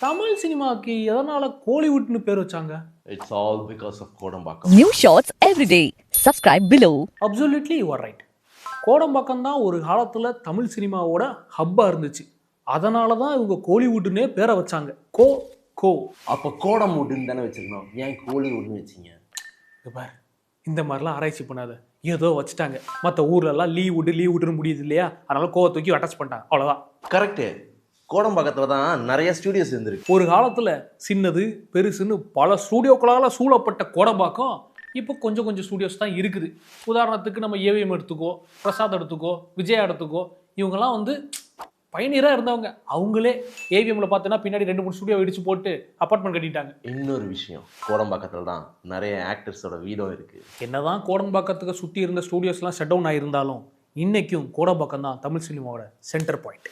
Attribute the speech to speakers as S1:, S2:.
S1: தமிழ் சினிமாவுக்கு எதனால கோலிவுட்னு பேர் வச்சாங்க?
S2: It's all because of Kodambakam.
S3: New shots every day. Subscribe below.
S1: Absolutely you are right. Kodambakkam தான் ஒரு காலத்தில் தமிழ் சினிமாவோட ஹப்பாக இருந்துச்சு. அதனால தான் இவங்க கோலிவுட்னே பேரை வச்சாங்க. கோ
S2: அப்போ கோடம்வுட்னு தானே வச்சிருந்தோம், ஏன் கோலிவுட்னு வச்சிங்க?
S1: பார், இந்த மாதிரிலாம் ஆராய்ச்சி பண்ணாத, ஏதோ வச்சுட்டாங்க. மற்ற ஊர்லலாம் லீவுட்னு முடியுது இல்லையா, அதனால கோவை தூக்கி அட்டாச் பண்ணிட்டாங்க, அவ்வளோதான்.
S2: கரெக்டு. கோடம்பாக்கத்தில் தான் நிறைய ஸ்டூடியோஸ் இருந்திருக்கு.
S1: ஒரு காலத்தில் சின்னது பெருசுன்னு பல ஸ்டூடியோக்களால் சூழப்பட்ட கோடம்பாக்கம் இப்போ கொஞ்சம் ஸ்டூடியோஸ் தான் இருக்குது. உதாரணத்துக்கு நம்ம ஏவிஎம் எடுத்துக்கோ, பிரசாத் எடுத்துக்கோ, விஜயா எடுத்துக்கோ, இவங்கெல்லாம் வந்து பயணியராக இருந்தவங்க. அவங்களே ஏவிஎம்ல பார்த்தீங்கன்னா பின்னாடி 2-3 ஸ்டூடியோ இடிச்சு போட்டு அப்பார்ட்மெண்ட் கட்டிட்டாங்க.
S2: இன்னொரு விஷயம், கோடம்பாக்கத்தில் தான் நிறைய ஆக்டர்ஸோட வீடும் இருக்குது.
S1: என்னதான் கோடம்பாக்கத்துக்கு சுற்றி இருந்த ஸ்டூடியோஸ்லாம் ஷட் டவுன் ஆகியிருந்தாலும் இன்னைக்கும் கோடம்பாக்கம் தான் தமிழ் சினிமாவோட சென்டர் பாயிண்ட்.